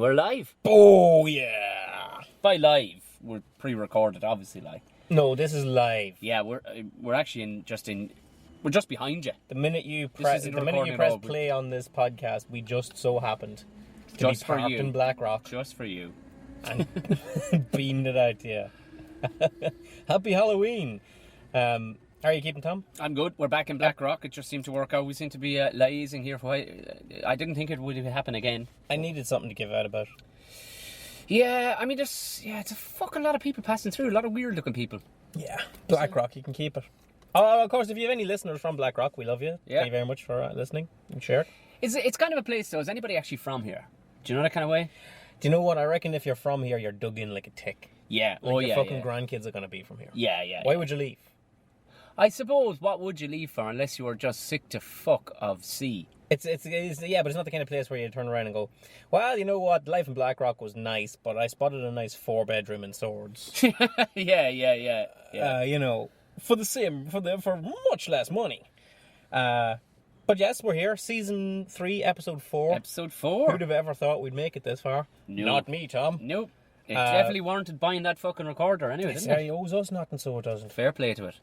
we're live. Oh, yeah. By live, we're pre-recorded, obviously, like. No, this is live. Yeah, we're actually we're just behind you. The minute you press play on this podcast, we just so happened to Just be for parked you. in Blackrock Just for you. and beamed it out to you. Happy Halloween. How are you keeping, Tom? I'm good. We're back in Blackrock. It just seemed to work out. We seem to be liaising here for I didn't think it would happen again. I needed something to give out about. Yeah, I mean, it's a fucking lot of people passing through. A lot of weird-looking people. Yeah. Blackrock, you can keep it. Oh, of course, if you have any listeners from Blackrock, we love you. Yeah. Thank you very much for listening and share. It's kind of a place, though. Is anybody actually from here? Do you know that kind of way? Do you know what? I reckon if you're from here, you're dug in like a tick. Yeah. Like your fucking grandkids are going to be from here. Yeah. Why would you leave? I suppose, what would you leave for unless you were just sick to fuck of sea? It's yeah, but it's not the kind of place where you turn around and go, well, you know what, life in Blackrock was nice, but I spotted a nice 4-bedroom in Swords. Yeah. You know, for much less money. But yes, we're here, season 3, episode 4. Episode 4. Who'd have ever thought we'd make it this far? No. Not me, Tom. Nope. It definitely warranted buying that fucking recorder anyway, didn't it? He owes us nothing, so it doesn't. Fair play to it.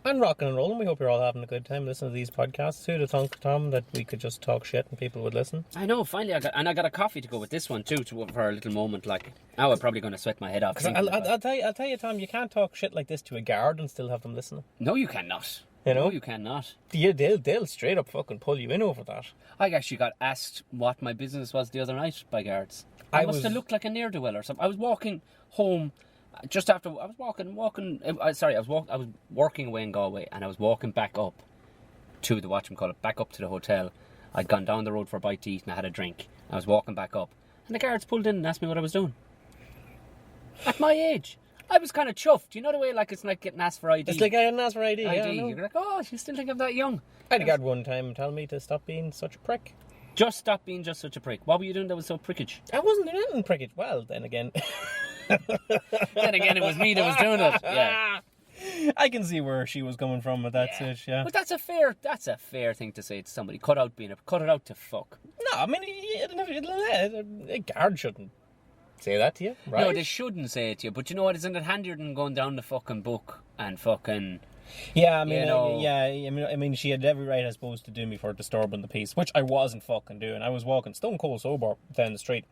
And rocking and rolling. We hope you're all having a good time listening to these podcasts. Who'd have thunk, Tom, that we could just talk shit and people would listen? I know, finally I got a coffee to go with this one too, for a little moment. Like, now I'm probably going to sweat my head off. Because I'll tell you, Tom, you can't talk shit like this to a guard and still have them listening. No, you cannot. You know? No, you cannot. They'll straight up fucking pull you in over that. I actually got asked what my business was the other night by guards. I must have looked like a ne'er-do-well or something. I was walking home just after I was I was working away in Galway, and I was walking back up to the back up to the hotel. I'd gone down the road for a bite to eat and I had a drink. I was walking back up, and the guards pulled in and asked me what I was doing. At my age, I was kind of chuffed. You know the way, like, it's like getting asked for ID. It's like getting asked for ID. Yeah, You're like, oh, you still think I'm that young? I had a guard one time tell me to stop being such a prick. Just stop being just such a prick. What were you doing that was so prickage? I wasn't doing anything prickage. Well, then again. Then again, it was me that was doing it. Yeah. I can see where she was coming from with that switch, yeah. But that's a fair thing to say to somebody. Cut it out to fuck. No, I mean, a guard shouldn't say that to you, right? No, they shouldn't say it to you. But you know what? Isn't it handier than going down the fucking book and fucking... Yeah, I mean, I mean, she had every right, I suppose, to do me for disturbing the peace, which I wasn't fucking doing. I was walking stone cold sober down the street,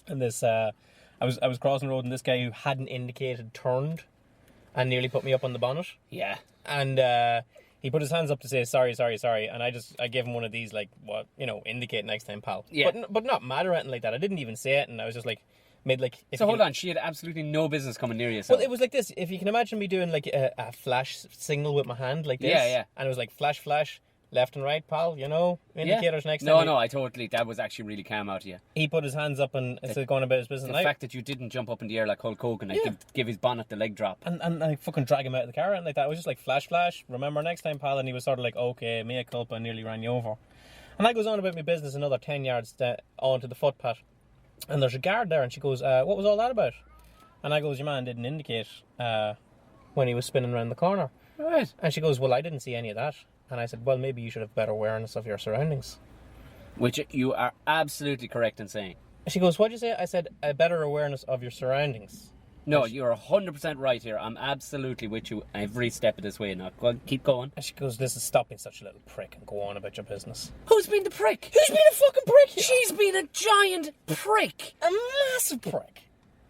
and this, I was crossing the road, and this guy who hadn't indicated turned, and nearly put me up on the bonnet. Yeah. And he put his hands up to say sorry, and I gave him one of these, like, what, indicate next time, pal. Yeah. But not mad or anything like that. I didn't even say it, and I was just like. Hold on, she had absolutely no business coming near you. So. Well, it was like this. If you can imagine me doing like a flash signal with my hand like this. Yeah. And it was like flash, left and right, pal, indicators next time. No, that was actually really calm out of you. He put his hands up and started going about his business. The fact that you didn't jump up in the air like Hulk Hogan and give his bonnet the leg drop. And I fucking drag him out of the car and like that. I was just like, flash, remember next time, pal. And he was sort of like, okay, mea culpa, nearly ran you over. And I goes on about my business another 10 yards onto the footpath. And there's a guard there, and she goes, what was all that about? And I goes, your man didn't indicate when he was spinning around the corner. Right. And she goes, well, I didn't see any of that. And I said, well, maybe you should have better awareness of your surroundings. Which you are absolutely correct in saying. She goes, what'd you say? I said, a better awareness of your surroundings. No, you're 100% right here. I'm absolutely with you every step of this way. Now, go on, keep going. And she goes, listen, stop being such a little prick and go on about your business. Who's been the prick? Who's been a fucking prick here? She's been a giant prick. A massive prick.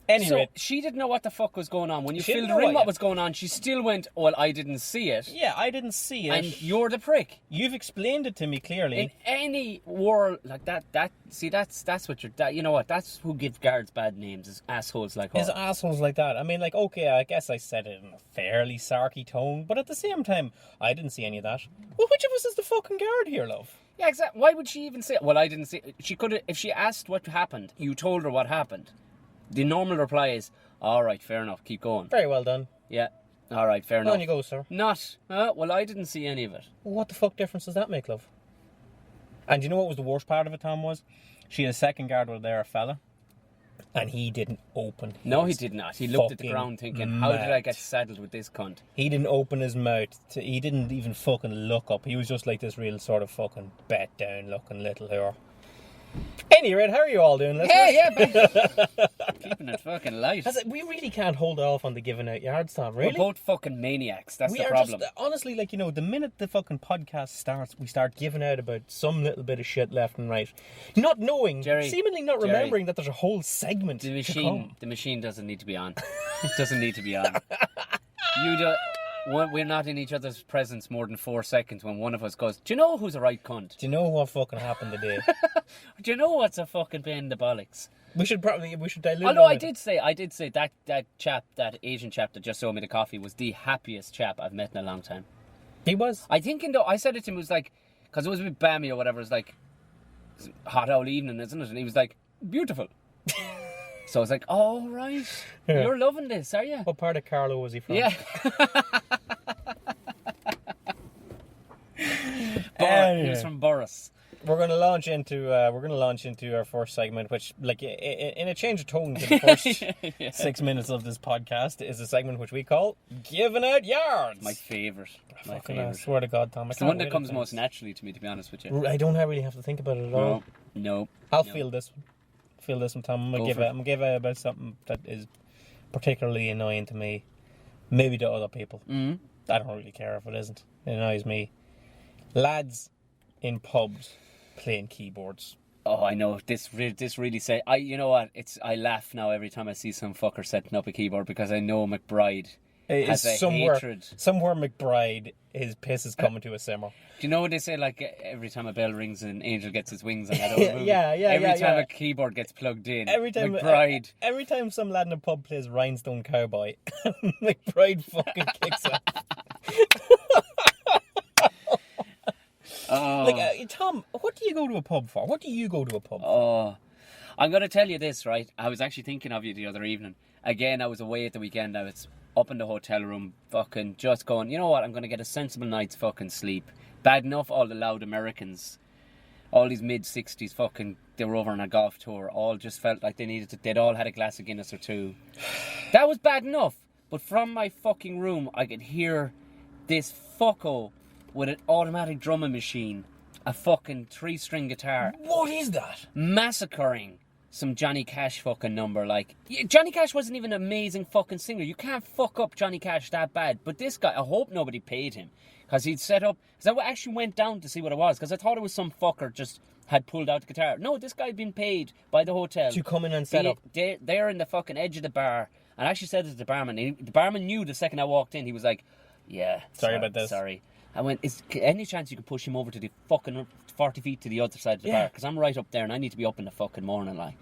Anyway. So, she didn't know what the fuck was going on. When you filled her in what was going on, she still went, well, I didn't see it. Yeah, I didn't see it. And you're the prick. You've explained it to me clearly. In any world like that, that's what you're... you know what? That's who gives guards bad names, is assholes like her. Is assholes like that. I mean, like, okay, I guess I said it in a fairly sarky tone, but at the same time, I didn't see any of that. Well, which of us is the fucking guard here, love? Yeah, exactly. Why would she even say it? Well, I didn't see it. She could have... If she asked what happened, you told her what happened. The normal reply is, all right, fair enough, keep going. Very well done. Yeah, all right, fair enough. On you go, sir. Not, well, I didn't see any of it. Well, what the fuck difference does that make, love? And you know what was the worst part of it, Tom, was? She had a second guard with there, a fella, and he didn't open his No, he did not. He looked at the ground thinking, how did I get saddled with this cunt? He didn't open his mouth. He didn't even fucking look up. He was just like this real sort of fucking bet down looking little whore. Any rate, how are you all doing, listeners? Yeah, keeping it fucking light. We really can't hold off on the giving out yards, Tom, really? We're both fucking maniacs, that's We the are problem. just, honestly, like, you know, the minute the fucking podcast starts, we start giving out about some little bit of shit left and right. Not knowing, Gerry, seemingly not remembering that there's a whole segment The to come. machine doesn't need to be on. It doesn't need to be on. We're not in each other's presence more than 4 seconds when one of us goes, do you know who's a right cunt? Do you know what fucking happened today? Do you know what's a fucking pain in the bollocks? we should dilute Although it. I did say that Asian chap that just sold me the coffee was the happiest chap I've met in a long time. He was. I think I said it to him, it was like, because it was a bit balmy or whatever, it's like, it's a hot old evening, isn't it? And he was like, beautiful. So I was like, oh, right. Yeah. You're loving this, are you? What part of Carlo was he from? Yeah. He was from Boris. We're going to launch into our first segment, which, like, in a change of tone to the first 6 minutes of this podcast, is a segment which we call "Giving Out Yards." My favourite. I swear to God, Tom, It's the one that comes most naturally to me, to be honest with you. I don't really have to think about it at all. No. I'll feel this one, Tom. I'm gonna give out about something that is particularly annoying to me, maybe to other people. Mm-hmm. I don't really care if it isn't. It annoys me. Lads in pubs playing keyboards. Oh, I know. This really say. You know what? I laugh now every time I see some fucker setting up a keyboard because I know McBride has a hatred. Somewhere McBride, his piss is coming to a simmer. Do you know what they say? Like every time a bell rings, an angel gets his wings on that old movie. Yeah. Every time a keyboard gets plugged in, Every time McBride. Every time some lad in a pub plays Rhinestone Cowboy, McBride fucking kicks it. Like, Tom, what do you go to a pub for? What do you go to a pub for? Oh, I'm going to tell you this, right? I was actually thinking of you the other evening. Again, I was away at the weekend. I was up in the hotel room, fucking just going, you know what? I'm going to get a sensible night's fucking sleep. Bad enough, all the loud Americans, all these mid-60s fucking, they were over on a golf tour, all just felt like they'd all had a glass of Guinness or two. That was bad enough. But from my fucking room, I could hear this fucko with an automatic drumming machine, a fucking 3-string guitar. What is that? Massacring some Johnny Cash fucking number. Like, Johnny Cash wasn't even an amazing fucking singer. You can't fuck up Johnny Cash that bad. But this guy, I hope nobody paid him. Because he'd set up... Because I actually went down to see what it was. Because I thought it was some fucker just had pulled out the guitar. No, this guy had been paid by the hotel. To come in and set up. They're in the fucking edge of the bar. And I actually said it to the barman. The barman knew the second I walked in. He was like, yeah, sorry about this. Sorry. I went, is any chance you can push him over to the fucking 40 feet to the other side of the bar? Because I'm right up there and I need to be up in the fucking morning, like.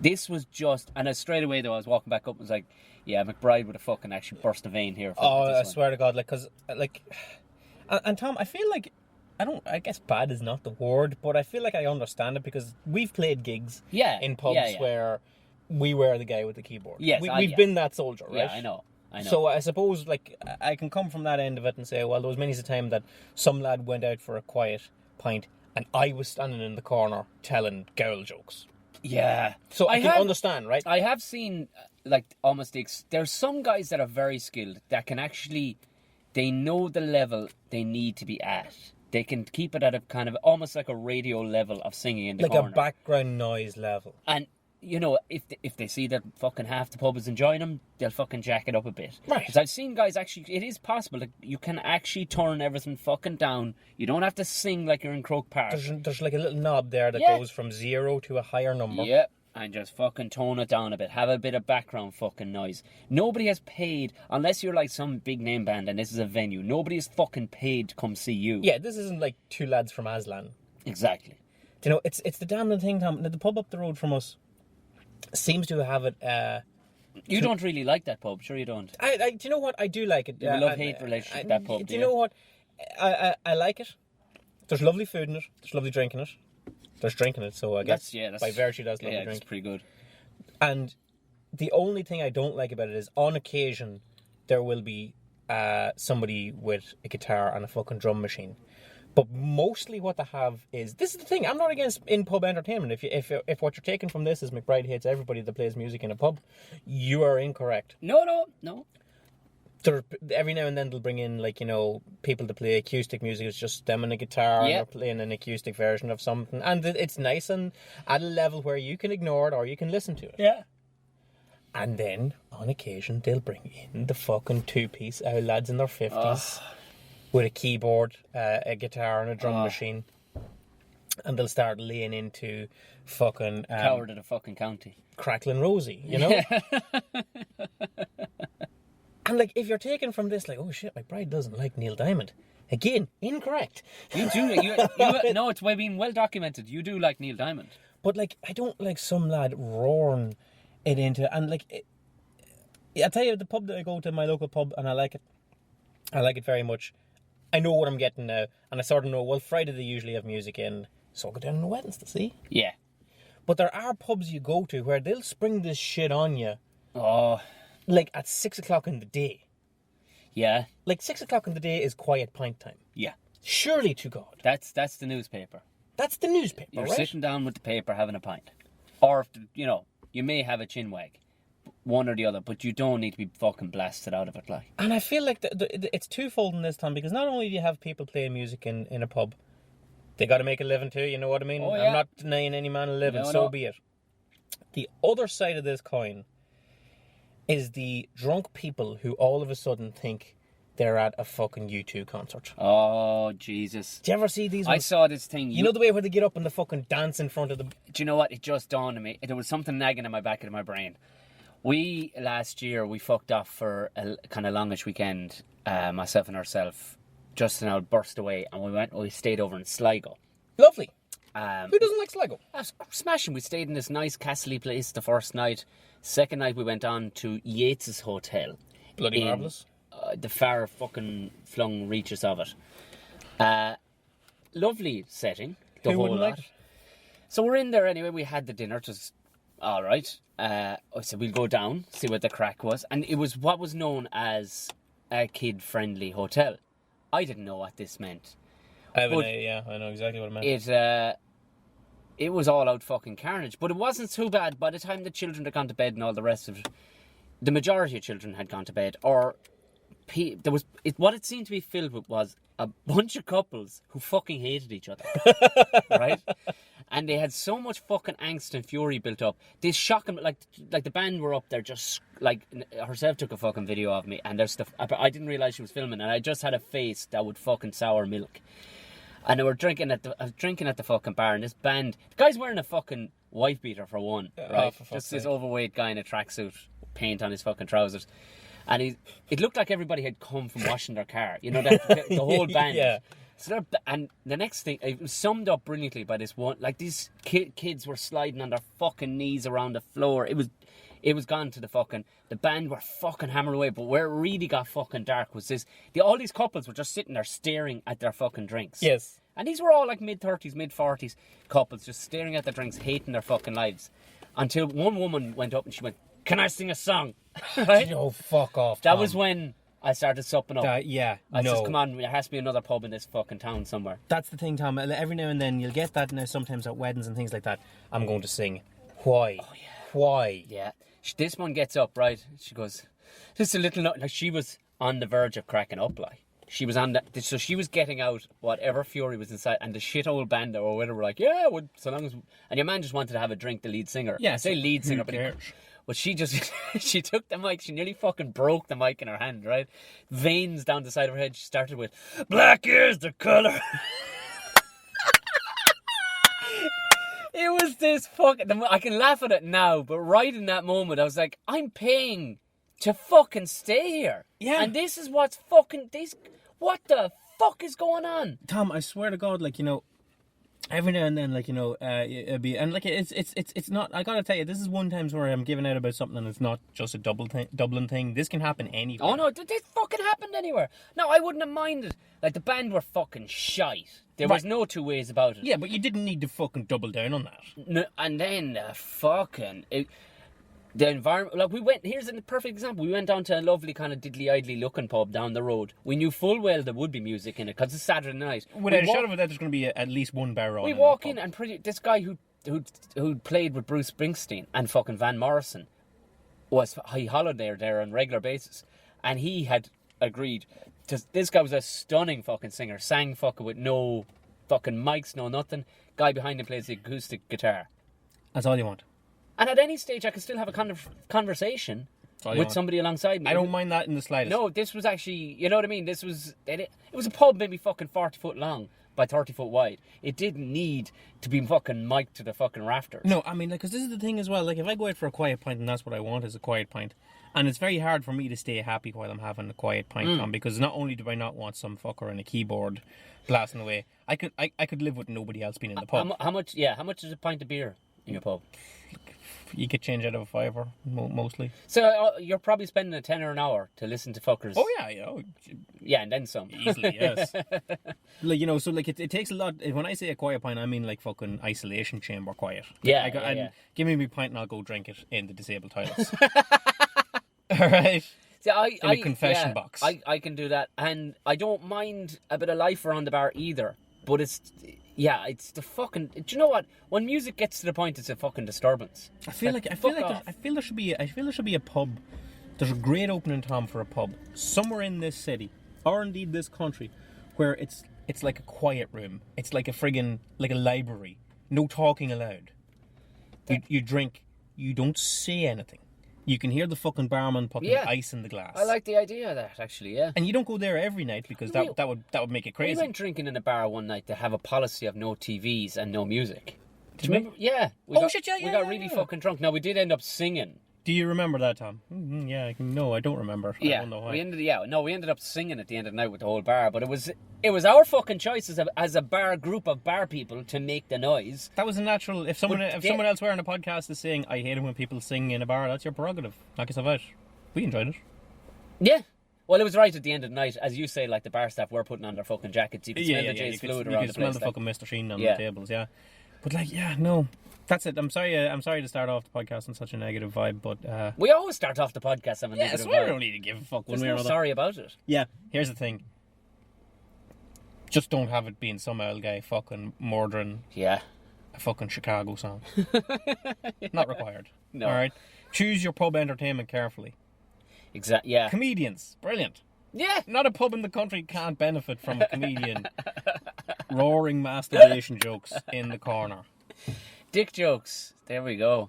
This was just... And straight away, though, I was walking back up and was like, yeah, McBride would have fucking actually burst a vein here. I swear to God, like, because, like... And Tom, I feel like... I guess bad is not the word, but I feel like I understand it because we've played gigs in pubs where we were the guy with the keyboard. Yes, we've been that soldier, right? Yeah, I know. So I suppose, like, I can come from that end of it and say, well, there was many a time that some lad went out for a quiet pint and I was standing in the corner telling girl jokes. Yeah. So I can understand, right? I have seen, like, almost... There's some guys that are very skilled that can actually... They know the level they need to be at. They can keep it at a kind of almost like a radio level of singing in the corner. Like a background noise level. And... You know, if they see that fucking half the pub is enjoying them, they'll fucking jack it up a bit. Right. Because I've seen guys actually, it is possible that you can actually turn everything fucking down. You don't have to sing like you're in Croke Park. There's like a little knob there that goes from 0 to a higher number. Yep. And just fucking tone it down a bit. Have a bit of background fucking noise. Nobody has paid, unless you're like some big name band and this is a venue, nobody is fucking paid to come see you. Yeah, this isn't like two lads from Aslan. Exactly. Do you know, it's the damn thing, Tom. The pub up the road from us seems to have it. You don't really like that pub, sure you don't. Do you know what? I do like it. You have a love-hate relationship with that pub. Do you know what? I like it. There's lovely food in it. There's lovely drink in it. There's drink in it, so I guess by virtue that's lovely drink. It's pretty good. And the only thing I don't like about it is on occasion there will be somebody with a guitar and a fucking drum machine. But mostly what they have is... This is the thing, I'm not against in-pub entertainment. If what you're taking from this is McBride hates everybody that plays music in a pub, you are incorrect. No. Every now and then they'll bring in, like, people to play acoustic music. It's just them and a guitar, and they're playing an acoustic version of something. And it's nice and at a level where you can ignore it or you can listen to it. Yeah. And then, on occasion, they'll bring in the fucking two-piece lads in their 50s with a keyboard, a guitar and a drum machine. And they'll start laying into fucking... Coward of the fucking county. Crackling Rosie, you know? And, like, if you're taken from this, like, oh shit, McBride doesn't like Neil Diamond. Again, incorrect. You do. No, it's been well documented. You do like Neil Diamond. But, like, I don't like some lad roaring it into... And, like, I tell you, the pub that I go to, my local pub, and I like it. I like it very much. I know what I'm getting now. And I sort of know, well, Friday they usually have music in, so I'll go down on Wednesday, see? Yeah. But there are pubs you go to where they'll spring this shit on you. Oh... Like, at 6 o'clock in the day. Yeah. Like, 6 o'clock in the day is quiet pint time. Yeah. Surely to God. That's the newspaper. That's the newspaper, You're right? sitting down with the paper having a pint. Or, you may have a chin wag. One or the other, but you don't need to be fucking blasted out of it, like. And I feel like it's twofold in this time, because not only do you have people playing music in a pub, they got to make a living too, you know what I mean? Oh, yeah. I'm not denying any man a living, so be it. The other side of this coin is the drunk people who all of a sudden think they're at a fucking U2 concert. Oh, Jesus. Do you ever see these ones? I saw this thing. You know the way where they get up and the fucking dance in front of the... Do you know what? It just dawned on me. There was something nagging in my back of my brain. Last year, we fucked off for a kind of longish weekend, myself and herself. Justin and I burst away, and we stayed over in Sligo. Lovely. Who doesn't like Sligo? That's smashing. We stayed in this nice castle-y place the first night. Second night we went on to Yates's Hotel. Bloody marvellous. The far fucking flung reaches of it. Lovely setting. The Who whole wouldn't lot. like it? So we're in there anyway. We had the dinner. It was all right. I said we'll go down, see what the crack was. And it was what was known as a kid-friendly hotel. I didn't know what this meant. I know exactly what it meant. It was all out fucking carnage, but it wasn't too bad. By the time the children had gone to bed and all the rest of it, the majority of children had gone to bed, or what it seemed to be filled with was a bunch of couples who fucking hated each other, right? And they had so much fucking angst and fury built up. They shock them, like the band were up there, just like herself took a fucking video of me, and there's stuff. I didn't realize she was filming, and I just had a face that would fucking sour milk. And I was drinking at the fucking bar, and this band, the guy's wearing a fucking wife beater for one, right? Just this overweight guy in a tracksuit, paint on his fucking trousers. And it looked like everybody had come from washing their car. You know, the whole band. Yeah. So and the next thing, it was summed up brilliantly by this one, like these kids were sliding on their fucking knees around the floor. It was gone to the band were fucking hammering away, but where it really got fucking dark was all these couples were just sitting there staring at their fucking drinks. Yes. And these were all like mid-30s, mid-40s couples just staring at their drinks, hating their fucking lives. Until one woman went up and she went, "Can I sing a song?" Right? Oh, fuck off, That Tom. was when I started supping up. I no. said, come on, there has to be another pub in this fucking town somewhere. That's the thing, Tom. Every now and then you'll get that now, sometimes at weddings and things like that. I'm going to sing. Why? Oh, yeah. Why? Yeah. This one gets up, right? She goes, just a little, like she was on the verge of cracking up, like. She was so she was getting out whatever fury was inside, and the shit old band or whatever were like, yeah, well, so long as... And your man just wanted to have a drink, the lead singer. Yeah, I say lead singer, but she just, she took the mic, she nearly fucking broke the mic in her hand, right? Veins down the side of her head. She started with, "Black is the colour." It was this fucking... I can laugh at it now, but right in that moment, I was like, I'm paying to fucking stay here. Yeah. And this is what's fucking... What the fuck is going on? Tom, I swear to God, like, you know, every now and then, like, you know, it'd be... And, like, it's not... I gotta tell you, this is one times where I'm giving out about something and it's not just a Dublin thing. This can happen anywhere. Oh, no, this fucking happened anywhere. No, I wouldn't have minded. Like, the band were fucking shite. There was no two ways about it. Yeah, but you didn't need to fucking double down on that. No, and then the environment, like here's a perfect example. We went down to a lovely kind of diddly-idly looking pub down the road. We knew full well there would be music in it because it's Saturday night. Without a shadow of a doubt, there's going to be at least one bar on. We walk in and this guy who played with Bruce Springsteen and fucking Van Morrison he hollowed there on a regular basis. and he had agreed. This guy was a stunning fucking singer, sang fucking with no fucking mics, no nothing. Guy behind him plays the acoustic guitar. That's all you want. And at any stage, I could still have a conversation with somebody alongside me. I don't mind that in the slightest. No, this was actually, you know what I mean? This was, it was a pub maybe fucking 40 foot long by 30 foot wide. It didn't need to be fucking mic'd to the fucking rafters. No, I mean, like, because this is the thing as well. Like, if I go out for a quiet pint, and that's what I want is a quiet pint, and it's very hard for me to stay happy while I'm having a quiet pint, Tom, because not only do I not want some fucker in a keyboard blasting away, I could live with nobody else being in the pub. How much is a pint of beer in your pub? You could change out of a fiver, mostly. So you're probably spending a tenner an hour to listen to fuckers. Oh yeah, you know. Yeah, and then some. Easily, yes. Like, you know, so like it takes a lot. When I say a quiet pint, I mean like fucking isolation chamber quiet. Yeah, yeah. Give me my pint and I'll go drink it in the disabled toilets. All right. See, in a confession box. I can do that, and I don't mind a bit of life around the bar either. But it's the fucking. Do you know what? When music gets to the point, it's a fucking disturbance. I feel there should be a pub. There's a great opening, Tom, for a pub somewhere in this city, or indeed this country, where it's like a quiet room. It's like a friggin' like a library. No talking allowed. You drink. You don't say anything. You can hear the fucking barman putting ice in the glass. I like the idea of that, actually, yeah. And you don't go there every night because that would make it crazy. We went drinking in a bar one night to have a policy of no TVs and no music. Do you remember? Yeah. We got really fucking drunk. Now, we did end up singing. Do you remember that, Tom? Yeah, no, I don't remember. Yeah, I don't know why. We ended up singing at the end of the night with the whole bar, but it was our fucking choice as a bar group of bar people to make the noise. That was a natural. If someone else wearing a podcast is saying, "I hate it when people sing in a bar," that's your prerogative. Knock yourself out. We enjoyed it. Yeah. Well, it was right at the end of the night, as you say. Like the bar staff were putting on their fucking jackets. You could smell the J's fluid around the place. You could smell the fucking Mr. Sheen on the tables. Yeah. But like, no. That's it. I'm sorry to start off the podcast on such a negative vibe, but we always start off the podcast on a negative vibe. Yeah, so we don't need to give a fuck when we're sorry about it. Yeah, here's the thing. Just don't have it being some old guy fucking murdering a fucking Chicago song. Not required. No. All right. Choose your pub entertainment carefully. Exactly. Yeah. Comedians, brilliant. Yeah. Not a pub in the country can't benefit from a comedian roaring masturbation jokes in the corner. Dick jokes. There we go.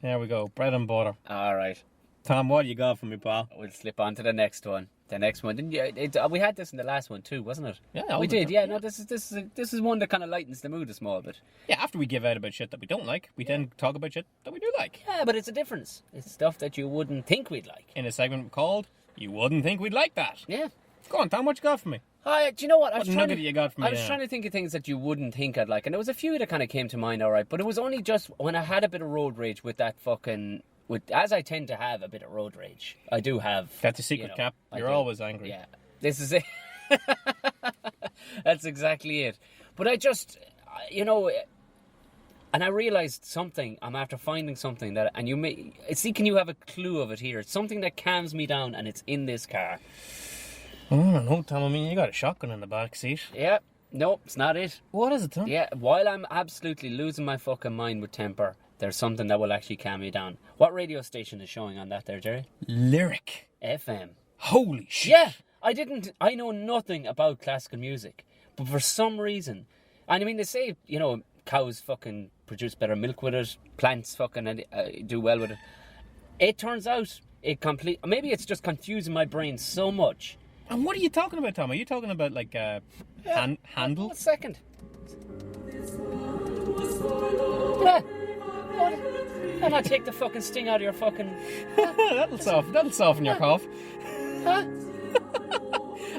Bread and butter. All right. Tom, what you got for me, pal? We'll slip on to the next one. Didn't you? We had this in the last one too, wasn't it? Yeah, we did. Yeah. No, this is one that kind of lightens the mood a small bit. Yeah. After we give out about shit that we don't like, we then talk about shit that we do like. Yeah, but it's a difference. It's stuff that you wouldn't think we'd like. In a segment called "You Wouldn't Think We'd Like That." Yeah. Go on, Tom. What you got for me? Do you know what? What nugget you got for me? I was trying to think of things that you wouldn't think I'd like, and there was a few that kind of came to mind, all right. But it was only just when I had a bit of road rage with that fucking, as I tend to have a bit of road rage. I do have. That's a secret, Cap. You're always angry. Yeah, this is it. That's exactly it. But I just, and I realised something. I'm after finding something that, and can you have a clue of it here? It's something that calms me down, and it's in this car. I don't know, Tom. I mean, you got a shotgun in the back seat. Yeah. No, it's not it. What is it, Tom? Yeah, while I'm absolutely losing my fucking mind with temper, there's something that will actually calm me down. What radio station is showing on that there, Gerry? Lyric FM. Holy shit. Yeah. I know nothing about classical music, but for some reason, and I mean, they say, cows fucking produce better milk with it, plants fucking do well with it. It turns out, maybe it's just confusing my brain so much. And what are you talking about, Tom? Are you talking about like handle? 1 second. Yeah. Why not take the fucking sting out of your fucking... That'll soften your cough. Huh?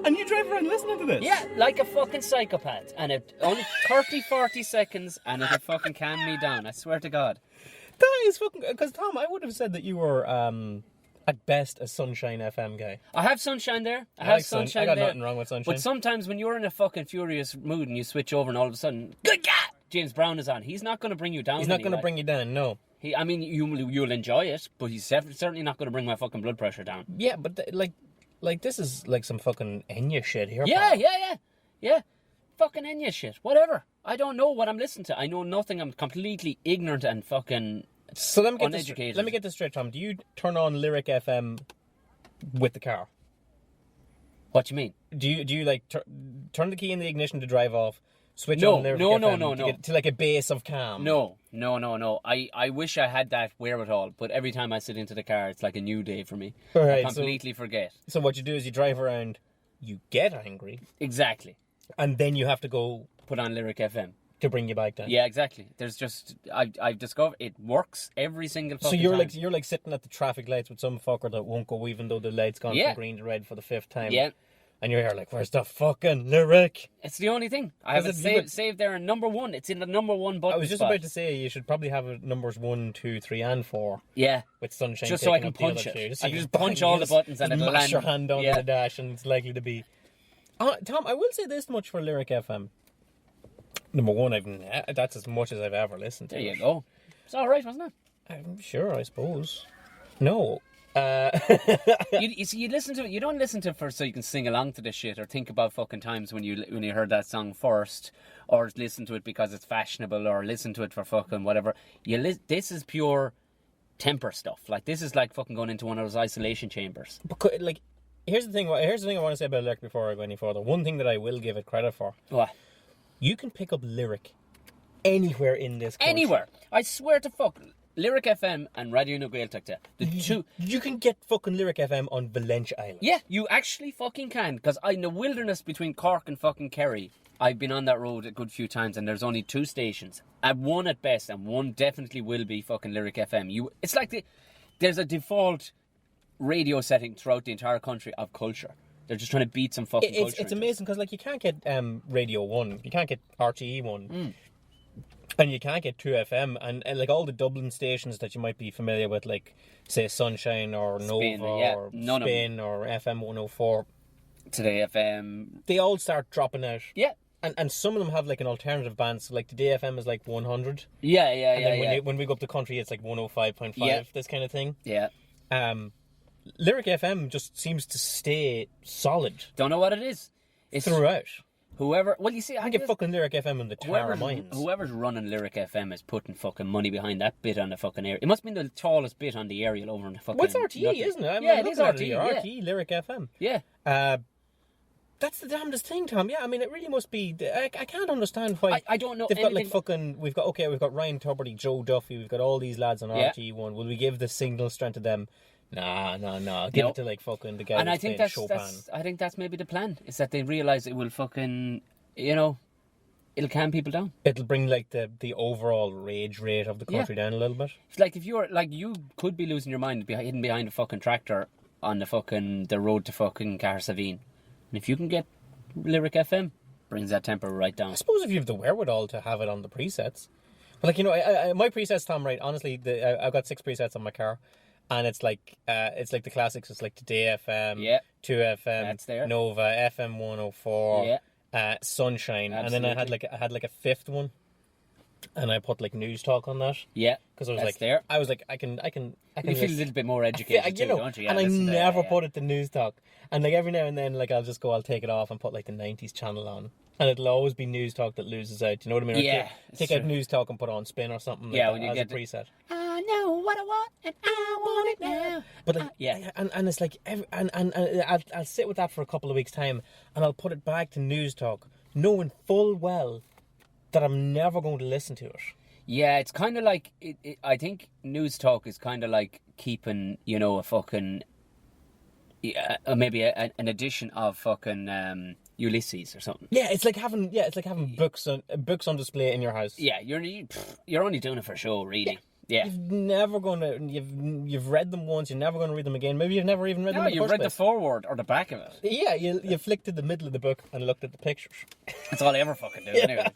And you drive around listening to this? Yeah, like a fucking psychopath. And it only 30, 40 seconds and it'll fucking calm me down. I swear to God. That is fucking... Because, Tom, I would have said that you were... at best, a Sunshine FM guy. I have Sunshine there. I have Sunshine there. I got nothing wrong with Sunshine. But sometimes when you're in a fucking furious mood and you switch over and all of a sudden, good God, James Brown is on. He's not going to bring you down. He's not going to bring you down, no. You'll enjoy it, but he's certainly not going to bring my fucking blood pressure down. Yeah, but like this is like some fucking Enya shit here. Yeah. Fucking Enya shit. Whatever. I don't know what I'm listening to. I know nothing. I'm completely ignorant and fucking... So let me get this straight, Tom. Do you turn on Lyric FM with the car? What do you mean? Do you like turn the key in the ignition to drive off? Switch No, on Lyric no, FM no. to get to like a base of calm. No. I wish I had that wherewithal, but every time I sit into the car, it's like a new day for me. Right, I completely forget. So what you do is you drive around, you get angry, Exactly. and then you have to go Put on Lyric FM. to bring you back down. Yeah, exactly. There's just I've discovered it works every single fucking So you're time. you're like sitting at the traffic lights with some fucker that won't go even though the light's gone Yeah. from green to red for the 5th time. Yeah. And you're here like, where's the fucking lyric? It's the only thing. I have it saved there in number 1. It's in the number 1 button I was just spot. about to say you should probably have it numbers 1, 2, 3, and 4 Yeah. with Sunshine. Just so I taking can up the punch other it. two. So I you can just bang, punch all you the just buttons and it'll mash land. your hand onto Yeah. the dash, and it's likely to be. Tom, I will say this much for Lyric FM. Number 1, that's as much as I've ever listened to. There you go. It's all right, wasn't it? I'm sure, I suppose. No. You see, you listen to it. You don't listen to it for so you can sing along to this shit or think about fucking times when you heard that song first, or listen to it because it's fashionable, or listen to it for fucking whatever. This is pure temper stuff. Like this is like fucking going into one of those isolation chambers. Because, like, here's the thing I want to say about Lyric before I go any further. One thing that I will give it credit for: What? you can pick up Lyric anywhere in this country. Anywhere. I swear to fuck. Lyric FM and Radio na Gaeltachta. The two. You can get fucking Lyric FM on Valentia Island. Yeah, you actually fucking can. Because in the wilderness between Cork and fucking Kerry, I've been on that road a good few times, and there's only 2 stations. And one at best, and one definitely will be fucking Lyric FM. It's like there's a default radio setting throughout the entire country of culture. They're just trying to beat some fucking culture. It's amazing because, like, you can't get Radio 1, you can't get RTE 1, and you can't get 2FM, and like all the Dublin stations that you might be familiar with, like, say, Sunshine or Spain, Nova yeah. or None Spain or FM 104, Today FM. they all start dropping out. Yeah. And some of them have, like, an alternative band, so, like, Today FM is, like, 100. Yeah. And then when we go up the country, it's, like, 105.5, Yeah. this kind of thing. Yeah. Lyric FM just seems to stay solid Don't know what it is. It's throughout. whoever. Well, you see, I get fucking Lyric FM in the Tower of Mines. Whoever's running Lyric FM is putting fucking money behind that bit on the fucking area. It must be the tallest bit on the aerial over in the fucking. Well, it's RTE, nothing. isn't it? Yeah, it is RTE. Yeah. RTE, Lyric FM. Yeah. That's the damnedest thing, Tom. Yeah, I mean, it really must be. I can't understand why. I don't know. They've got like anything- fucking. We've got Ryan Tuberty, Joe Duffy. We've got all these lads on Yeah. RTE1. Will we give the signal strength to them? Nah. Give it to like fucking the guy. And I who's think playing that's Chopin. I think that's maybe the plan. Is that they realise it will fucking it'll calm people down. It'll bring like the overall rage rate of the country down a little bit. It's like if you're like you could be losing your mind hidden behind a fucking tractor on the road to fucking Cahersaveen, and if you can get Lyric FM, brings that temper right down. I suppose if you have the wherewithal to have it on the presets. But like, you know, I my presets, Tom, right? Honestly, I've got 6 presets on my car, and it's like the classics. It's like Today FM, Yeah. 2FM, That's there. Nova, FM 104, Sunshine, Absolutely. and then I had like a 5th one, and I put like News Talk on that Yeah, because I was that's like, there. I was like, I can. You feel a little bit more educated too, don't you? Yeah, and I listen to never that, put it to News Talk, and like every now and then, like I'll take it off and put like the 90s channel on. And it'll always be News Talk that loses out. You know what I mean? Or Yeah, take out News Talk and put on Spin or something. Yeah, like when that you as get a preset. I know what I want and I want it now. But like, yeah. and it's like, and I'll sit with that for a couple of weeks' time, and I'll put it back to News Talk, knowing full well that I'm never going to listen to it. Yeah, it's kind of like I think News Talk is kind of like keeping a fucking maybe an edition of fucking Ulysses or something. Yeah, it's like having books on display in your house. Yeah, you're only doing it for show, really. Yeah. You've read them once. You're never going to read them again. Maybe you've never even read them. In the you've first read the place. foreword or the back of it. Yeah, you flicked to the middle of the book and looked at the pictures. That's all I ever fucking do. Anyway,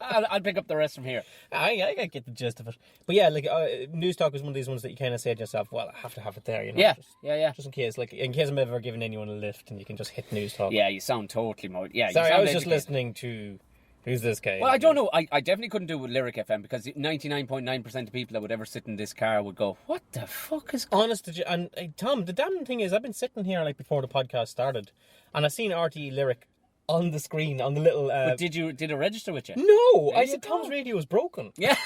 I'll pick up the rest from here. I get the gist of it. But yeah, like News Talk is one of these ones that you kind of say to yourself, well, I have to have it there, you know. Yeah. Just in case I'm ever giving anyone a lift, and you can just hit News Talk. Yeah, you sound totally more. Yeah. Sorry, you I sound was just educated. listening to. Who's this guy? Well, I don't know. I definitely couldn't do it with Lyric FM because 99.9% of people that would ever sit in this car would go, "What the fuck is?" Honest to you, and Tom, the damn thing is, I've been sitting here like before the podcast started, and I seen RTE Lyric on the screen on the little. But did it register with you? No, There I you said go. Tom's radio is broken. Yeah.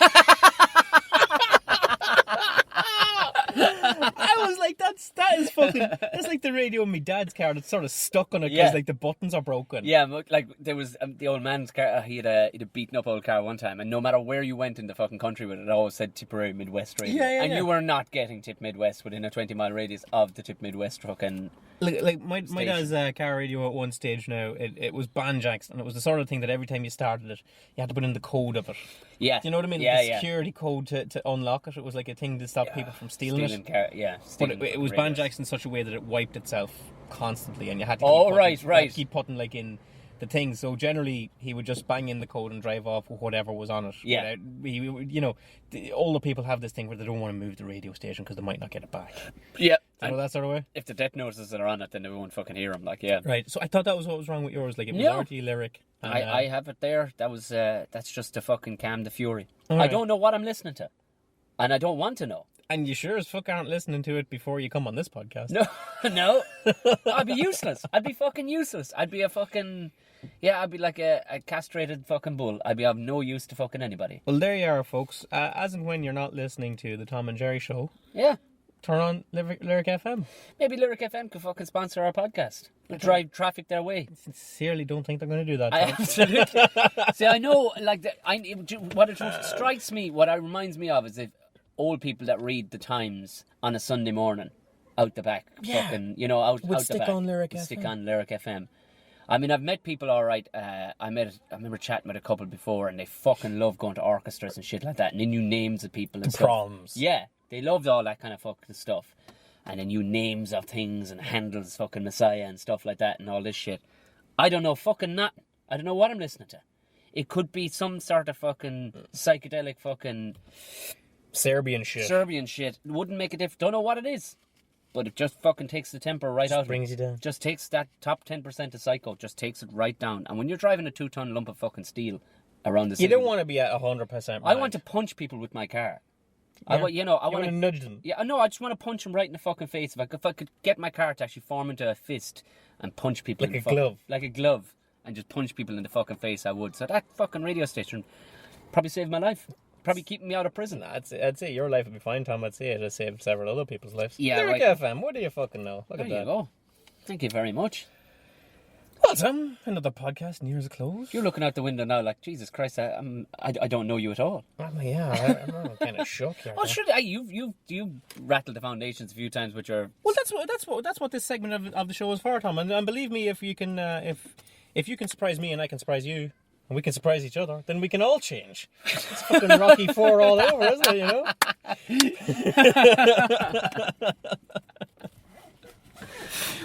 I was like, That is fucking. That's like the radio in my dad's car that's sort of stuck on it because Yeah. like the buttons are broken. Yeah, like there was the old man's car. He had a beaten up old car one time, and no matter where you went in the fucking country with it, it always said Tipperary Midwest Radio. Yeah, and you were not getting Tip Midwest within a 20-mile radius of the Tip Midwest fucking. Like my dad's car radio at one stage now, it was banjacks, and it was the sort of thing that every time you started it, you had to put in the code of it. Yeah. Do you know what I mean? Yeah, the security code to unlock it. It was like a thing to stop people from stealing it. Stealing But it was radios. banjacks in such a way that it wiped itself constantly, and you had to keep putting like in the thing. So generally, he would just bang in the code and drive off with whatever was on it. Yeah. Older people have this thing where they don't want to move the radio station because they might not get it back. Yeah. You know that sort of way? If the death notices that are on it, then they won't fucking hear them. Like, yeah. Right. So I thought that was what was wrong with yours. Like, it was No. RT lyric. And, I have it there. That's just to fucking calm the fury. All I right. don't know what I'm listening to. And I don't want to know. And you sure as fuck aren't listening to it before you come on this podcast. No. No. I'd be useless. I'd be fucking useless. I'd be a fucking... Yeah, I'd be like a castrated fucking bull. I'd be of no use to fucking anybody. Well, there you are, folks. As and when you're not listening to the Tom and Gerry show, Yeah. turn on Lyric FM. Maybe Lyric FM could fucking sponsor our podcast. We'll drive traffic their way. Sincerely don't think they're going to do that. I Tom. absolutely. See, I know, like, what it strikes me, what it reminds me of is if old people that read the Times on a Sunday morning out the back, fucking, out Would the stick back. on Lyric Stick FM. on Lyric FM. I mean, I've met people, all right. I remember chatting with a couple before, and they fucking love going to orchestras and shit like that, and they knew names of people and stuff. Proms. Yeah, they loved all that kind of fucking stuff. And they knew names of things and handles fucking Messiah and stuff like that and all this shit. I don't know fucking nothing. I don't know what I'm listening to. It could be some sort of fucking psychedelic fucking... Serbian shit. Serbian shit. It wouldn't make a difference. Don't know what it is. But it just fucking takes the temper right Just out of it. brings you down. Just takes that top 10% of psycho, just takes it right down. And when you're driving a 2-ton lump of fucking steel around the city... You don't want to be at 100%. I want to punch people with my car. Yeah. I want to nudge them. Yeah, no, I just want to punch them right in the fucking face. If I could get my car to actually form into a fist and punch people Like in a the glove. like a glove, and just punch people in the fucking face, I would. So that fucking radio station probably saved my life. Probably keeping me out of prison. I'd say your life would be fine, Tom. I'd say it has saved several other people's lives. Yeah, Lyric right. FM, what do you fucking know? Look There at you that. go. Thank you very much. Well, Tom, another podcast nears a close. You're looking out the window now like, Jesus Christ, I don't know you at all. Yeah, I'm kind of shook here. Oh, Tom. sure, you've rattled the foundations a few times with your... Well, that's what this segment of the show is for, Tom. And believe me, if you can surprise me and I can surprise you, and we can surprise each other, then we can all change. It's fucking Rocky IV all over, isn't it? You know.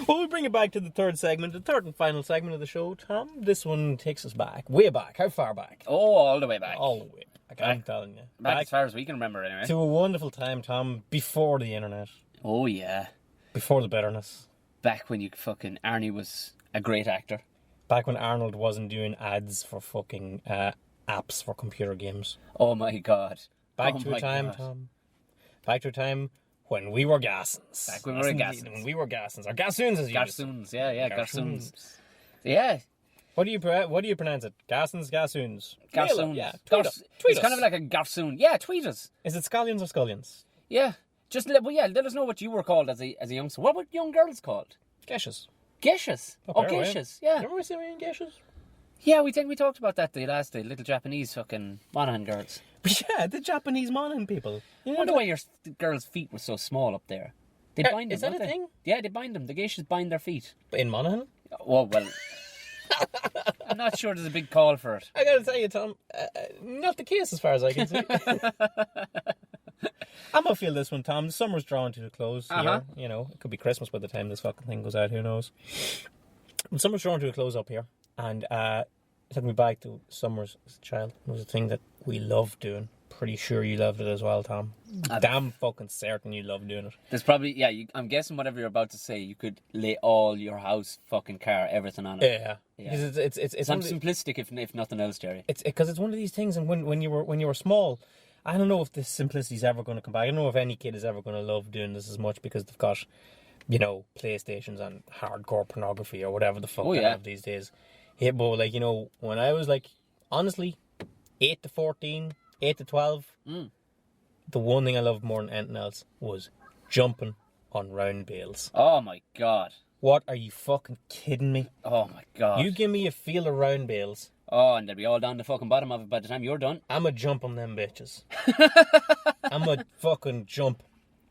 Well, we bring it back to the third and final segment of the show, Tom. This one takes us back, way back. How far back? Oh, all the way back. All the way back. I'm telling you. Back as far as we can remember, anyway. to a wonderful time, Tom, before the internet, Oh, yeah. before the bitterness. Back when Arnie was a great actor. Back when Arnold wasn't doing ads for fucking apps for computer games. Oh, my God. Back Oh to my a time, God. Tom. Back to a time when we were gassons. Back when we were Yes, indeed, gassons. When we were gassons. Or gassoons, as you used to say. Garsoons, yeah, Garsoons. Garsoons. Yeah, What do you pronounce it? Gassons, gassoons? Garsoons. Yeah, tweet us. It's kind of like a Garsoon. Yeah, tweet us. Is it scallions or scullions? Yeah. Let us know what you were called as a youngster. What were young girls called? Geshes. Geishas. Oh, geishas. Yeah. Remember we said we were in geshes? Yeah, we talked about that the last day. Little Japanese fucking Monahan girls. Yeah, the Japanese Monahan people. You I know wonder why your girls' feet were so small up there. They bind them, is that don't a they? thing? Yeah, they bind them. The geishas bind their feet. in Monaghan? Oh, well... I'm not sure there's a big call for it. I gotta tell you, Tom, not the case as far as I can see. I'm gonna feel this one, Tom. The summer's drawing to a close here. You know, it could be Christmas by the time this fucking thing goes out. Who knows? The summer's drawing to a close up here, and it took me back to summers as a child. It was a thing that we loved doing. Pretty sure you loved it as well, Tom. Damn fucking certain you loved doing it. There's probably, I'm guessing whatever you're about to say, you could lay all your house, fucking car, everything on it. Yeah, because it's I'm simplistic if nothing else, Gerry. It's because it's one of these things, and when you were small, I don't know if this simplicity's ever going to come back. I don't know if any kid is ever going to love doing this as much because they've got, PlayStations and hardcore pornography or whatever the fuck they have these days. Yeah, but when I was honestly, 8 to 14, 8 to 12, the one thing I loved more than anything else was jumping on round bales. Oh my god. What, are you fucking kidding me? Oh my god. You give me a field of round bales. Oh, and they'll be all down the fucking bottom of it by the time you're done. I'ma jump on them bitches. I'ma fucking jump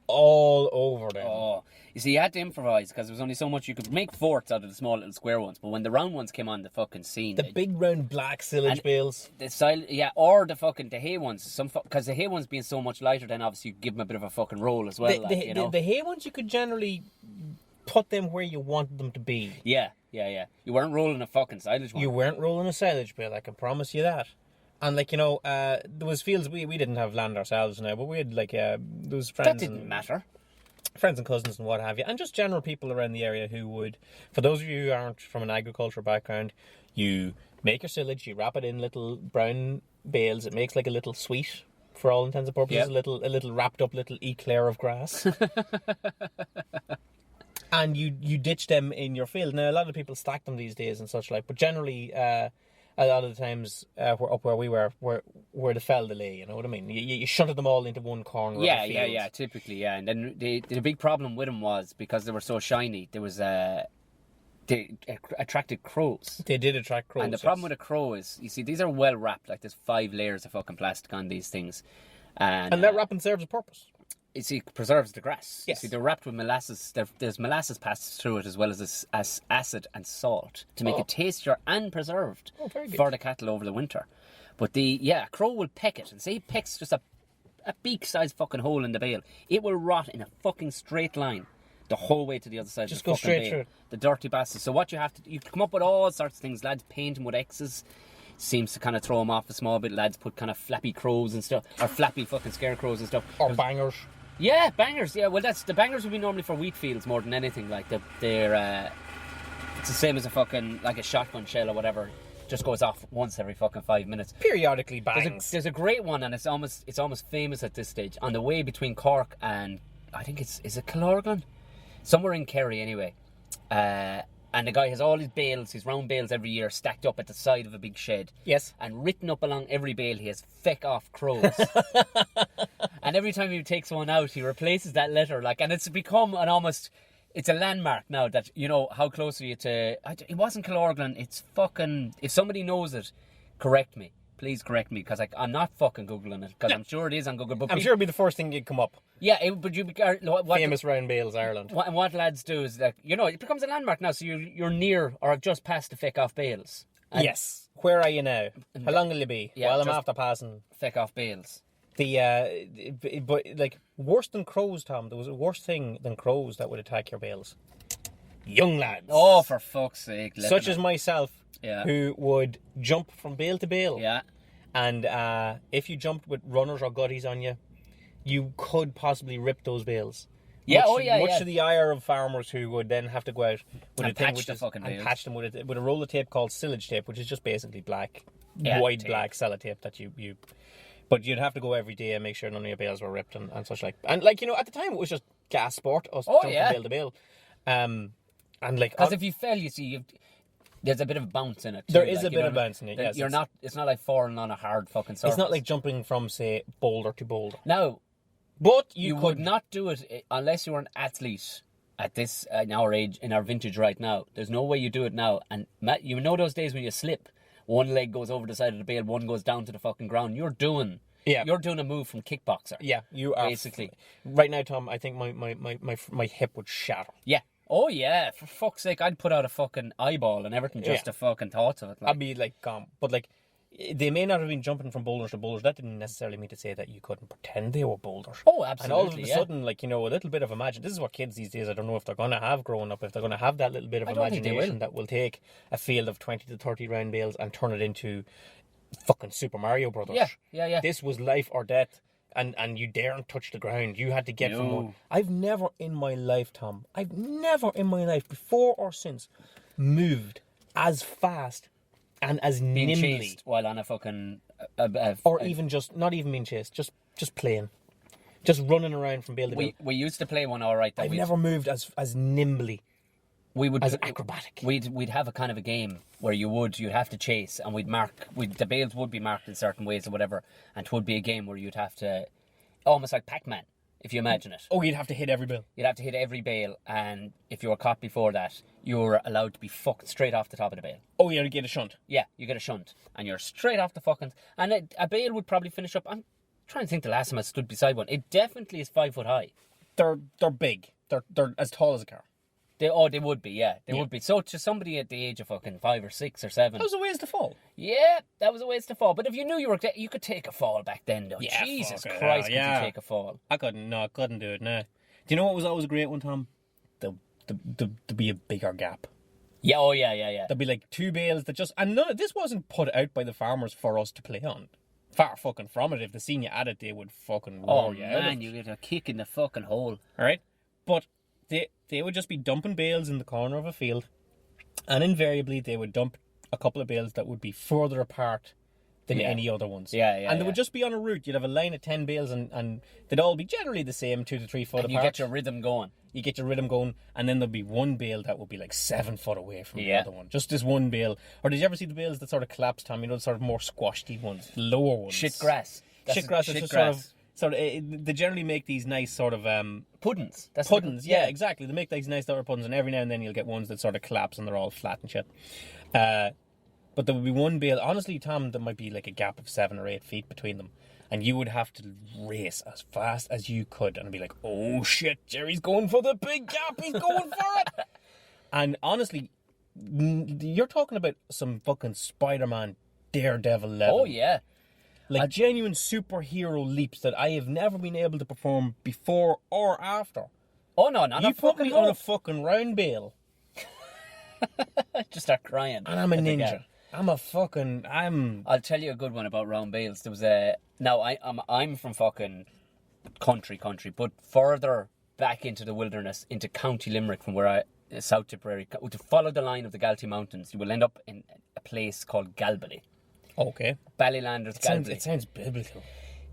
all over them. Oh, you see, you had to improvise because there was only so much you could make forts out of the small little square ones. But when the round ones came on the fucking scene, The big round black silage bales. the style, yeah, or the hay ones, because the hay ones being so much lighter, then obviously you give them a bit of a fucking roll as well. The hay ones, you could generally put them where you wanted them to be. Yeah. You weren't rolling a fucking silage one. You weren't rolling a silage bale, I can promise you that. And there was fields, we didn't have land ourselves now, but we had there was friends. That didn't matter. Friends and cousins and what have you, and just general people around the area who would, for those of you who aren't from an agriculture background, you make your silage, you wrap it in little brown bales, it makes like a little sweet, for all intents and purposes, Yep. a little wrapped up little eclair of grass. And you ditch them in your field. Now, a lot of people stack them these days and such like, but generally, a lot of the times, up where we were the fell delay, you know what I mean? You shunted them all into one corner. Yeah, of the field. yeah, typically, yeah. And then the big problem with them was because they were so shiny, there was they attracted crows. They did attract crows. And the problem with a crow is, you see, these are well wrapped. Like there's 5 layers of fucking plastic on these things, and that wrapping serves a purpose. You see, it preserves the grass. Yes. You see, they're wrapped with molasses. There's molasses passed through it as well as acid and salt to make it tastier and preserved very good. for the cattle over the winter. But a crow will peck it, and say it pecks just a beak-sized fucking hole in the bale. It will rot in a fucking straight line the whole way to the other side Just of the go fucking straight bale. through it. The dirty bastard. So what you have to do, you come up with all sorts of things. Lads paint them with X's. Seems to kind of throw them off a small bit. Lads put kind of flappy crows and stuff, or flappy fucking scarecrows and stuff. Or bangers. Yeah, bangers. Yeah, well, the bangers would be normally for wheat fields more than anything. Like they're it's the same as a fucking like a shotgun shell or whatever. Just goes off once every fucking 5 minutes. Periodically bangs. There's a great one, and it's almost famous at this stage on the way between Cork and I think is it Killorglin, somewhere in Kerry anyway. And the guy has all his bales, his round bales every year, stacked up at the side of a big shed. Yes. And written up along every bale, he has "feck off crows." And every time he takes one out, he replaces that letter. And it's become it's a landmark now that, you know, how close are you to... It wasn't Killorglin, it's fucking... If somebody knows it, correct me. Please correct me, because I'm not fucking Googling it, because I'm sure it is on Google. But I'm sure it'd be the first thing you'd come up. Yeah, but you'd be... Famous round bales, Ireland. And what lads do is that, you know, it becomes a landmark now, so you're near or have just passed the feck off bales. And yes. Where are you now? How long will you be? Yeah, While I'm just after passing. feck off bales. But worse than crows, Tom, there was a worse thing than crows that would attack your bales. Young lads. Oh, for fuck's sake. Such as myself, Yeah. who would jump from bale to bale. Yeah. And if you jumped with runners or gutties on you, you could possibly rip those bales. Yeah, Much to the ire of farmers who would then have to go out with And a thing patch which the is, fucking and bales. patch them with a roll of tape called silage tape, which is just basically Yeah, wide tape. black sellotape that you. But you'd have to go every day and make sure none of your bales were ripped and such like. And at the time it was just gas sport, us jumping yeah. from bale to bale. And Because if you fell, you see, there's a bit of bounce in it. Too. There is a bit of bounce in it, yes. It's not like falling on a hard fucking surface. it's not like jumping from, say, boulder to boulder. Now, But you would not do it unless you were an athlete at this, in our age, in our vintage right now. There's no way you do it now. And Matt, you know those days when you slip, one leg goes over the side of the bale, one goes down to the fucking ground. You're doing a move from kickboxer. Yeah, you are. Basically. Right now, Tom, I think my hip would shatter. Yeah. Oh, yeah. For fuck's sake, I'd put out a fucking eyeball and everything just to fucking thoughts of it. I'd be gone. But they may not have been jumping from boulders to boulders. That didn't necessarily mean to say that you couldn't pretend they were boulders. Oh, absolutely. And all of a sudden, a little bit of imagine. This is what kids these days, I don't know if they're going to have growing up, if they're going to have that little bit of imagination that will take a field of 20 to 30 round bales and turn it into fucking Super Mario Brothers. Yeah. This was life or death. And you daren't touch the ground. You had to get from one. I've never in my life, Tom, before or since, moved as fast and as Being nimbly. chased while on a fucking... Or even not even being chased, just playing. Just running around from bale to bale. We used to play one all right. I've never moved as nimbly. As acrobatic. We'd have a kind of a game where you'd have to chase, and the bales would be marked in certain ways or whatever, and it would be a game where you'd have to, almost like Pac-Man, if you imagine it. Oh, you'd have to hit every bale. You'd have to hit every bale, and if you were caught before that, you were allowed to be fucked straight off the top of the bale. Oh, you had to get a shunt. Yeah, you get a shunt, and you're straight off the fucking... And a bale would probably finish up... I'm trying to think the last time I stood beside one. It definitely is 5 foot high. They're big. They're as tall as a car. They would be, yeah. They would be. So to somebody at the age of fucking 5 or 6 or 7... That was a ways to fall. Yeah, that was a ways to fall. But if you knew you could take a fall back then, though. Yeah, Jesus fuck it, Christ, could yeah. you take a fall? I couldn't do it, no. Do you know what was always a great one, Tom? There'd be a bigger gap. Yeah, oh yeah. There'd be like 2 bales that just... And none of this wasn't put out by the farmers for us to play on. Far fucking from it. If they seen you at it, they would fucking roar you out. Oh man, you get a kick in the fucking hole. Alright? But they would just be dumping bales in the corner of a field, and invariably they would dump a couple of bales that would be further apart than any other ones. And they would just be on a route. You'd have a line of 10 bales, and they'd all be generally the same, 2 to 3 foot apart. You get your rhythm going. You get your rhythm going, and then there'll be one bale that will be like 7 foot away from the other one. Just this one bale. Or did you ever see the bales that sort of collapse, Tom? You know, the sort of more squashy ones, lower ones. Shit grass. Shit grass is just sort of they generally make these nice sort of puddings. Puddings, yeah, exactly. They make these nice sort of puddings, and every now and then you'll get ones that sort of collapse and they're all flat and shit. But there would be one bale. Honestly, Tom, there might be like a gap of 7 or 8 feet between them, and you would have to race as fast as you could, and be like, "Oh shit, Gerry's going for the big gap. He's going for it." And honestly, you're talking about some fucking Spider-Man, Daredevil level. Oh yeah. Like genuine superhero leaps that I have never been able to perform before or after. Oh no, not you a put fucking me on a fucking round bale. Just start crying. And I'm a ninja. I'll tell you a good one about round bales. There was I'm from fucking country, but further back into the wilderness, into County Limerick, from where South Tipperary, to follow the line of the Galtee Mountains, you will end up in a place called Galbally. Okay. Ballylanders Galbally. It sounds biblical.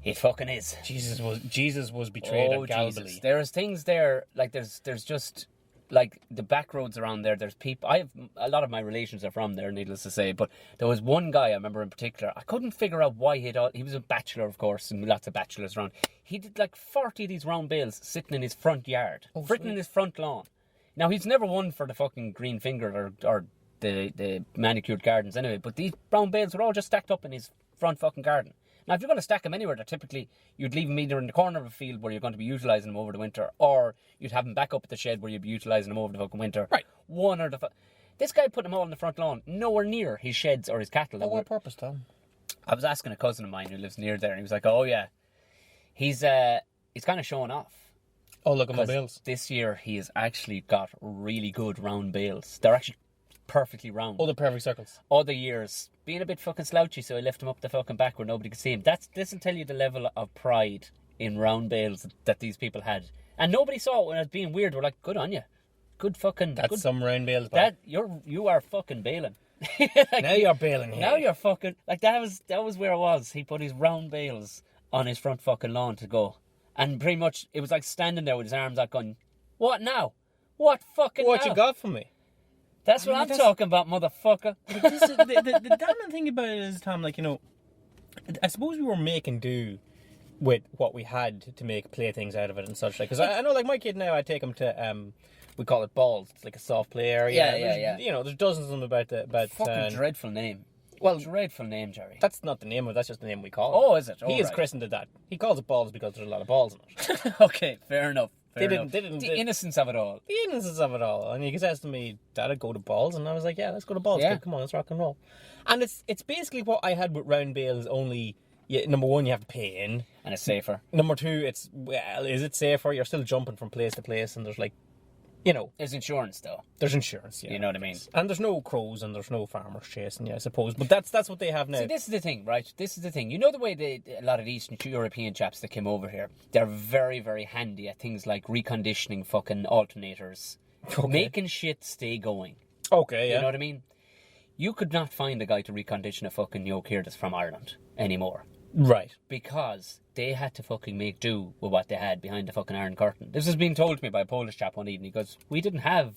It fucking is. Jesus was betrayed at Galbally. Jesus. There's things there, like there's just like the back roads around there. There's people. I have a lot of my relations are from there, needless to say. But there was one guy I remember in particular. I couldn't figure out why he was a bachelor, of course, and lots of bachelors around. He did like 40 of these round bales sitting in his front yard, sitting in his front lawn. Now he's never won for the fucking green finger or the manicured gardens anyway, but these brown bales were all just stacked up in his front fucking garden. Now if you're going to stack them anywhere, they're typically, you'd leave them either in the corner of a field where you're going to be utilising them over the winter, or you'd have them back up at the shed where you'd be utilising them over the fucking winter. Right. This guy put them all in the front lawn, nowhere near his sheds or his cattle. For what purpose, Tom? I was asking a cousin of mine who lives near there, and he was like, oh yeah, he's kind of showing off. Oh, look at my bales. This year he has actually got really good round bales. They're actually perfectly round. Oh, the perfect circles. Other years, being a bit fucking slouchy, so I left him up the fucking back where nobody could see him. This will tell you the level of pride in round bales that these people had. And nobody saw it when I was being weird. We're like, good on you. Good fucking... That's some round bales, That, you are fucking bailing. Now you're bailing here. Now you're fucking... Like, that was where it was. He put his round bales on his front fucking lawn to go. And pretty much, it was like standing there with his arms out going, what now? What fucking What now? you got for me? That's what I'm talking about, motherfucker. The damning thing about it is, Tom, like, you know, I suppose we were making do with what we had to make playthings out of it and such. Like, because I know, like, my kid now, I take him to, we call it balls. It's like a soft play area. Yeah. You know, there's dozens of them about Fucking dreadful name. Well, dreadful name, Gerry. That's not the name of it, that's just the name we call it. Oh, is it? He is christened it that. He calls it balls because there's a lot of balls in it. Okay, fair enough. The innocence of it all. The innocence of it all. And he says to me, Dad, I'd go to balls. And I was like, yeah, let's go to balls. Yeah. Kid. Come on, let's rock and roll. And it's basically what I had with round bales, only, number one, you have to pay in. And it's safer. Number two, is it safer? You're still jumping from place to place, and there's like, you know. There's insurance, though. There's insurance, yeah. You know what I mean? And there's no crows and there's no farmers chasing you, I suppose. But that's what they have now. See, this is the thing, right? This is the thing. You know the way a lot of the Eastern European chaps that came over here, they're very, very handy at things like reconditioning fucking alternators. Okay. Making shit stay going. Okay, yeah. You know what I mean? You could not find a guy to recondition a fucking yoke here that's from Ireland anymore. Right. Because they had to fucking make do with what they had behind the fucking Iron Curtain. This was being told to me by a Polish chap one evening. He goes, we didn't have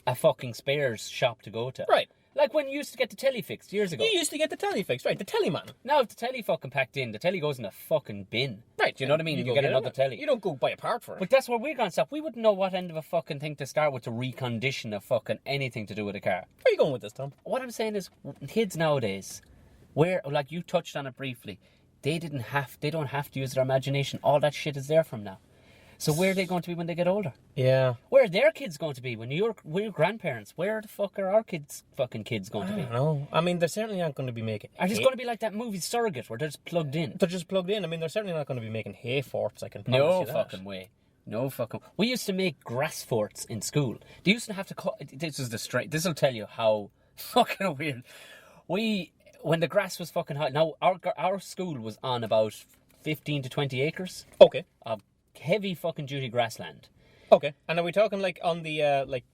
a fucking spares shop to go to. Right. Like when you used to get the telly fixed years ago. You used to get the telly fixed, right? The telly man. Now if the telly fucking packed in, the telly goes in a fucking bin. Right. Do you know what I mean? You go get it. another telly. You don't go buy a part for it. But that's where we're going to stop. We wouldn't know what end of a fucking thing to start with to recondition a fucking anything to do with a car. Where are you going with this, Tom? What I'm saying is, kids nowadays, where, like you touched on it briefly, they don't have to use their imagination. All that shit is there from now. So where are they going to be when they get older? Yeah. Where are their kids going to be when we're grandparents? Where the fuck are our fucking kids going to be? I don't know. I mean, they certainly aren't going to be making... Are they going to be like that movie Surrogate, where they're just plugged in? They're just plugged in. I mean, they're certainly not going to be making hay forts, I can promise you that. No fucking way. No fucking... We used to make grass forts in school. They used to have to cut... This will tell you how fucking weird. When the grass was fucking high... Now, our school was on about 15 to 20 acres. Okay. Of heavy fucking duty grassland. Okay. And are we talking like on the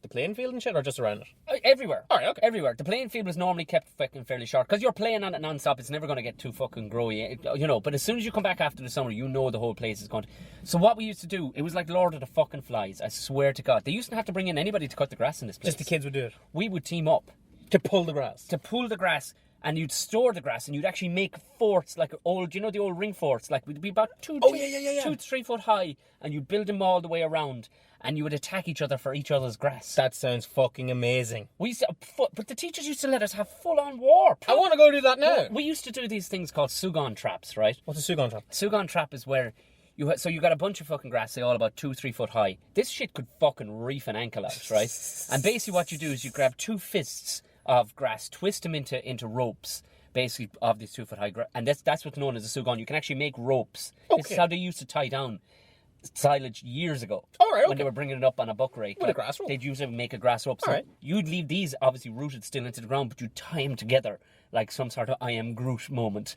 the playing field and shit, or just around it? Everywhere. All right, okay. Everywhere. The playing field was normally kept fucking fairly short because you're playing on it non-stop. It's never going to get too fucking growy, you know. But as soon as you come back after the summer, you know the whole place is going to... So what we used to do, it was like Lord of the fucking Flies. I swear to God, they used to have to bring in anybody to cut the grass in this place. Just the kids would do it We would team up to pull the grass. to pull the grass. And you'd store the grass, and you'd actually make forts like old, you know, the old ring forts, like would be about 2 to 3 foot high, and you'd build them all the way around, and you would attack each other for each other's grass. That sounds fucking amazing. We used to, but the teachers used to let us have full-on war. I want to go do that now. We used to do these things called Sugon traps, right? What's a Sugon trap? Sugon trap is where you got a bunch of fucking grass, say all about 2-3 foot high. This shit could fucking reef an ankle out, right? And basically what you do is you grab 2 fists of grass, twist them into ropes, basically of this 2 foot high grass, and that's what's known as a sugon. You can actually make ropes. Okay. This is how they used to tie down silage years ago. All right, okay. When they were bringing it up on a buck rake. With a grass rope. They'd use it and make a grass rope. So All right. you'd leave these obviously rooted still into the ground, but you'd tie them together like some sort of I am Groot moment.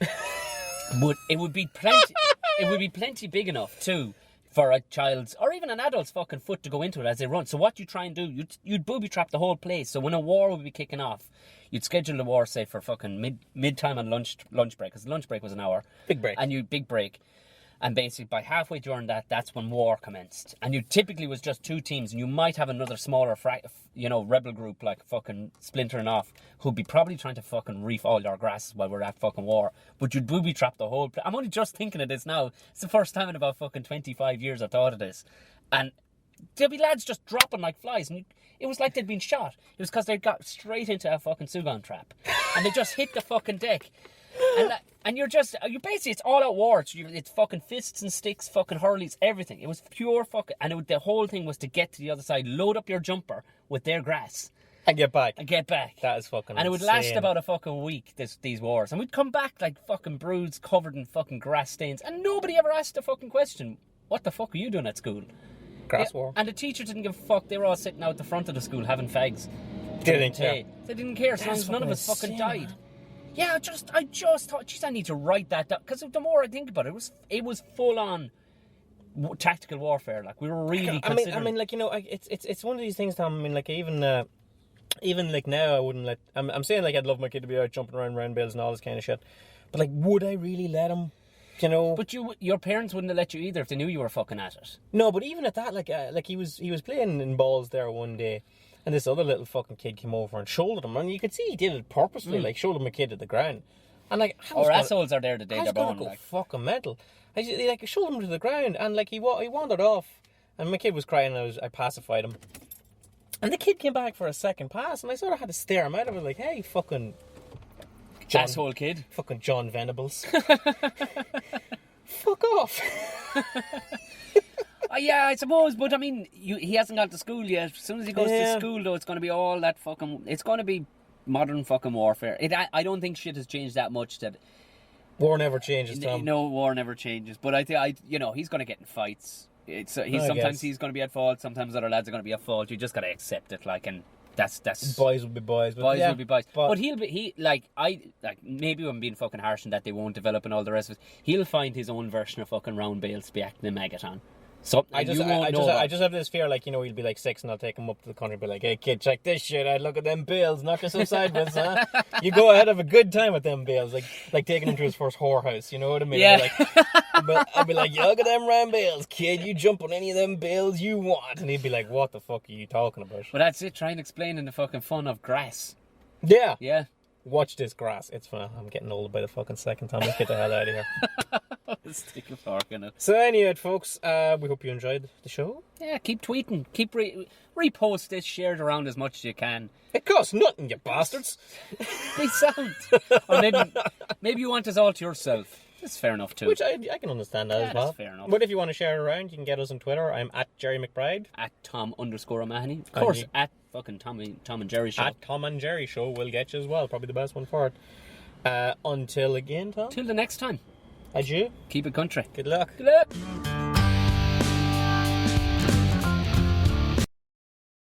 But it would be plenty. It would be plenty big enough too for a child's or even an adult's fucking foot to go into it as they run. So what you try and do, you'd booby trap the whole place. So when a war would be kicking off, you'd schedule the war, say, for fucking mid time on lunch break, because the lunch break was an hour. Big break. And big break. And basically, by halfway during that's when war commenced. And you typically was just 2 teams, and you might have another smaller, rebel group, like fucking splintering off, who'd be probably trying to fucking reef all your grasses while we're at fucking war. But you'd booby trap the whole I'm only just thinking of this now. It's the first time in about fucking 25 years I've thought of this. And there'd be lads just dropping like flies, and it was like they'd been shot. It was because they got straight into a fucking Sugon trap. And they just hit the fucking deck. And you're basically, it's all out war. It's fucking fists and sticks, fucking hurleys, everything. It was pure fucking, and the whole thing was to get to the other side, load up your jumper with their grass. And get back. That is fucking And it would insane. last about a fucking week, these wars. And we'd come back like fucking bruised, covered in fucking grass stains. And nobody ever asked a fucking question, what the fuck are you doing at school? Grass war. And the teachers didn't give a fuck. They were all sitting out the front of the school having fags. Didn't care. They didn't care as long as none of us fucking died. Man. Yeah, I just thought, geez, I need to write that down. Because the more I think about it, it was full on tactical warfare. Like, we were really considering... I mean, like, you know, it's one of these things, Tom. I mean, like, even like now, I wouldn't let... I'm saying, like, I'd love my kid to be out jumping around round bales and all this kind of shit. But, like, would I really let him? You know? But your parents wouldn't have let you either if they knew you were fucking at it. No, but even at that, like he was playing in balls there one day, and this other little fucking kid came over and shouldered him, and you could see he did it purposely, like shouldered my kid at the ground. And like, Our assholes are there the day they're born. born. Like, fucking mental. I just, like, shouldered him to the ground, and like he wandered off, and my kid was crying, and I pacified him. And the kid came back for a second pass, and I sort of had to stare him out of it, like, hey, fucking asshole kid. Fucking John Venables. Fuck off. Yeah, I suppose, but I mean, he hasn't gone to school yet. As soon as he goes to school, though, it's going to be all that fucking... It's going to be modern fucking warfare. I don't think shit has changed that much. That war never changes, Tom. No, war never changes. But I think, he's going to get in fights. Sometimes he's going to be at fault. Sometimes other lads are going to be at fault. You just got to accept it, like, and that's boys will be boys. But boys will be boys. But maybe I'm being fucking harsh in that they won't develop and all the rest of it. He'll find his own version of fucking round bales to be acting a maggot on. So I just have this fear, like, he'll be like 6 and I'll take him up to the country and be like, hey kid, check this shit out, look at them bales, knock yourself sideways, huh? You go ahead, have a good time with them bales, like taking him to his first whorehouse, you know what I mean? Yeah. I'd be like, look at them round bales, kid, you jump on any of them bales you want. And he'd be like, what the fuck are you talking about? Well, that's it, try and explain in the fucking fun of grass. Yeah. Yeah. Watch this grass. It's fun. I'm getting old by the fucking second time. Let's get the hell out of here. Stick a fork in it. So anyway, folks, we hope you enjoyed the show. Yeah, keep tweeting. Keep repost this, share it around as much as you can. It costs nothing, you bastards. Be sound. Or maybe you want us all to yourself. That's fair enough too. Which I can understand that as well. That's fair enough. But if you want to share it around, you can get us on Twitter. I'm at Gerry McBride. At Tom_Mahony. Of course, at fucking Tom and Gerry Show. At Tom and Gerry Show will get you as well. Probably the best one for it. Until again, Tom. Till the next time. Adieu. Keep it country. Good luck. Good luck.